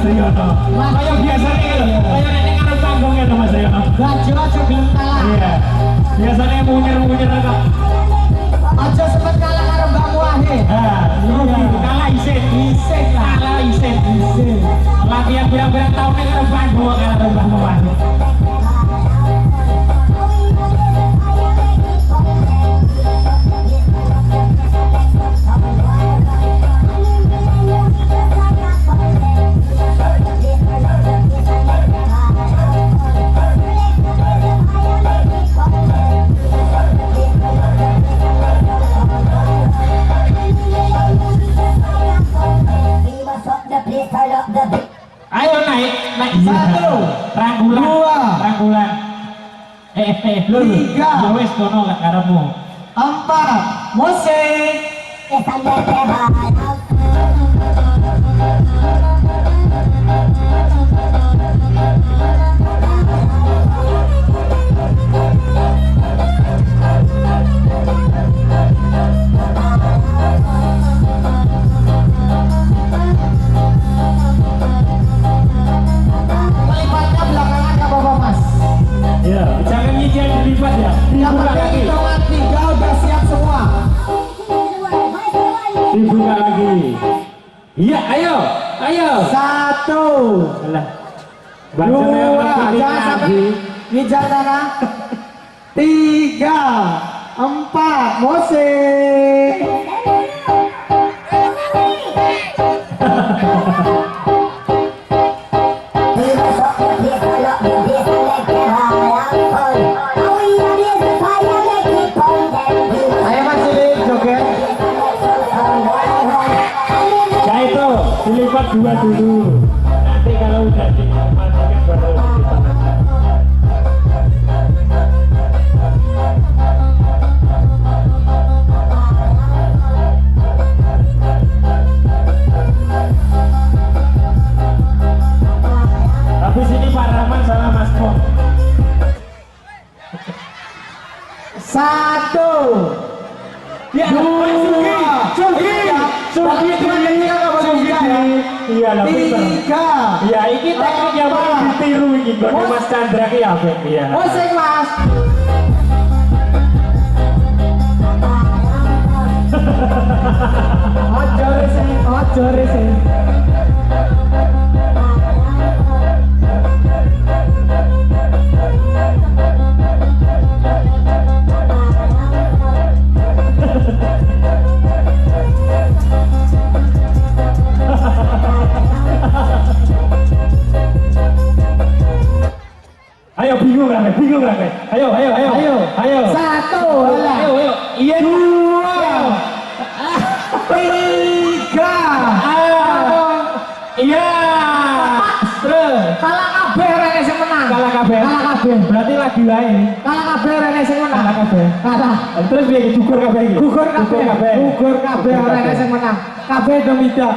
Riono. Kayak biasanya kayak nek ngarep panggung ya Mas Riono. Gajo aja belum kalah. Iya. Biasanya munyer-munyer kok. Aja sempat kalah karo Mbak Muahe. Kalah isin lah. Kalah isin. Latihan berang-berang tahun nek ngarep panggung kalah karo Mbak Muahe. Ayo naik satu, rangkulan, tiga, wes kono gak karemu, empat, musik, pelipatnya belakangan gak apa-apa Mas. ya jangan nyicil dilipat ya, Yang penting hitungan 3 udah siap semua. dibuka lagi, iya ayo, Satu, dua, jangan sampai ngejar tanah. Tiga, empat, musik. Ayo Mas Cilik joget. ya itu dilipat 2 dulu, nanti kalau udah dimasukin baru kita habis ini Pak Rahman sama Mas Mo. Satu, Ya, dua, iya lah pinter. tiga, Iya, ini teknik yang paling ditiru ini kok Mas Chandra ki apa ya? musik Mas. Ojo rese. Ayo bingung kan? Ayo. Satu, Ayo. Iya. dua, tiga. Iya. Terus. Kalah kabeh rene sing menang. Kalah kabeh. Berarti lagi lain. Kalah kabeh rene sing menang. Kalah kabeh. Kalah. Terus piye gugur kabeh iki? Gugur kabeh rene sing menang. Kabeh domida.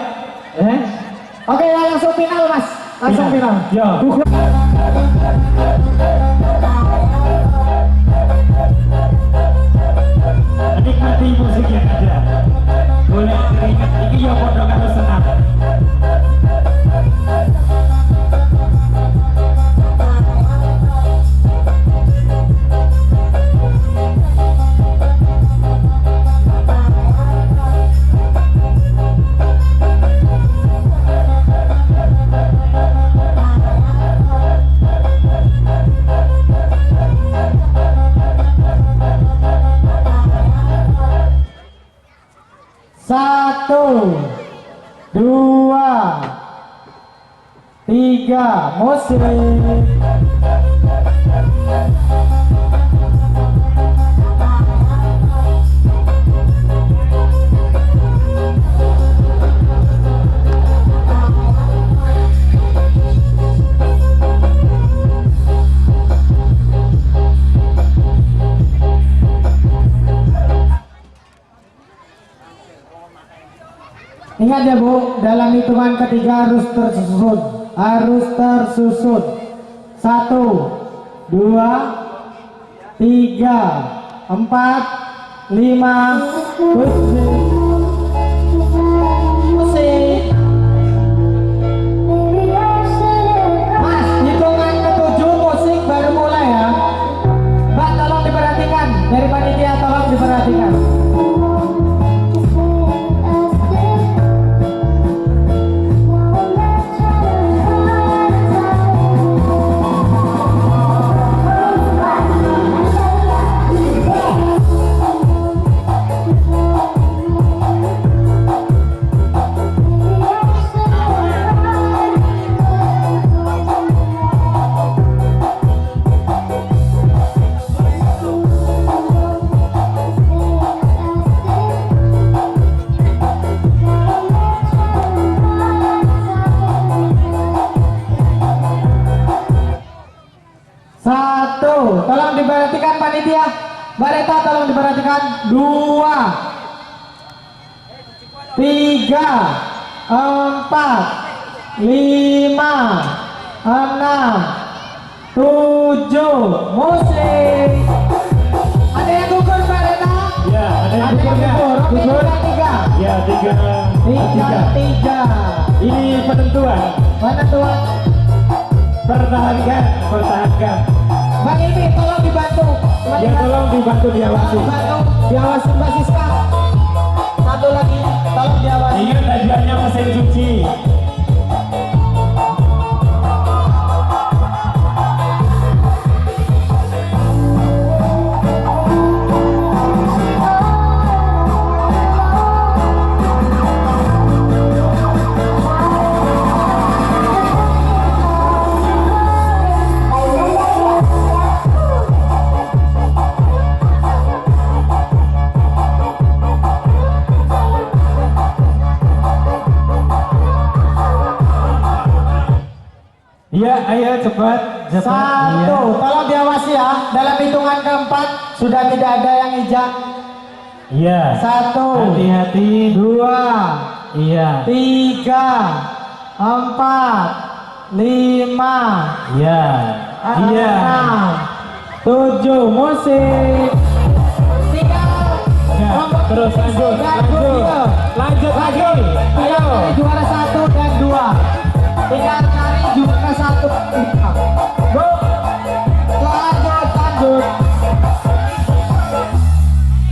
Oke, ya langsung final Mas. Langsung final. Ya. Gugur. Nikmati musik yang ada. Boleh keringat iki ya padha karo senam. Satu, dua, tiga, musik. Ingat ya Bu, dalam hitungan ketiga harus tersusun. 1, 2, 3, 4, 5, musik. panitia. Mbak Reta tolong diperhatikan. 2, 3, 4, 5, 6, 7. Musik. Ada yang gugur Mbak Reta? Ya, ada yang Ada yang gugur. Oke, gugur. 3. Ya, 3. 3. Ini penentuan. Mana tuan? Pertahankan, pertahankan. Bang Ilmi tolong dibantu. Ya, tolong dibantu diawasi. Dibantu, diawasi Mbak Siska. Satu lagi, tolong diawasi. Ingat hadiahnya mesin cuci. Iya, ayo cepat. Satu, Iya. tolong diawasi ya. Dalam hitungan keempat sudah tidak ada yang hijau. Iya. 1, Hati-hati. 2, Iya. 3, 4, 5, Iya. Iya. 6, 7. Musik. Tinggal Ya, kelompok terus lanjut, dan lanjut. Guryo. Lanjut lagi. Tinggal Ayo. cari juara 1 dan 2. Tinggal cari juara 1 dan 2. Go. Lanjut, lanjut.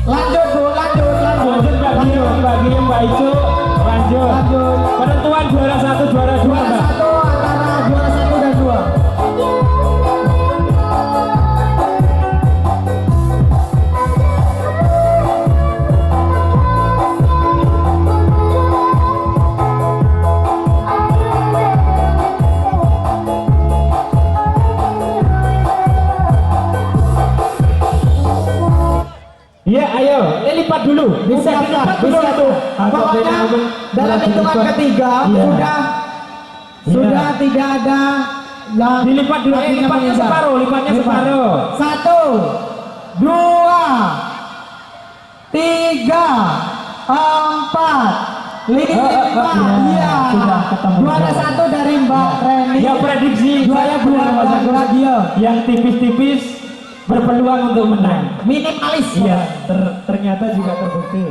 Lanjut, Bu, lanjut, lanjut. Lanjut Mbak Giyum, Mbak Giyum, Mbak Icu. Lanjut. Lanjut. Penentuan juara 1, juara 2, Juara Mbak. 1 antara juara 1 dan 2. Iya, ayo. Ini lipat dulu. Bisa, Bukan dilipat dulu bisa. itu. Pokoknya dalam hitungan ketiga Iya. sudah tidak ada yang Dilipat dulu. kakinya Lipatnya menginjak. separuh, lipatnya Lipat. separuh. 1, 2, 3, 4, 5. Iya. sudah ketemu. Juara 1 dari Mbak Reni. Ya, prediksi Juara saya 2 Mas dan Agus. Radio. Yang tipis-tipis berpeluang untuk menang. Minimalis. Iya, ternyata juga terbukti.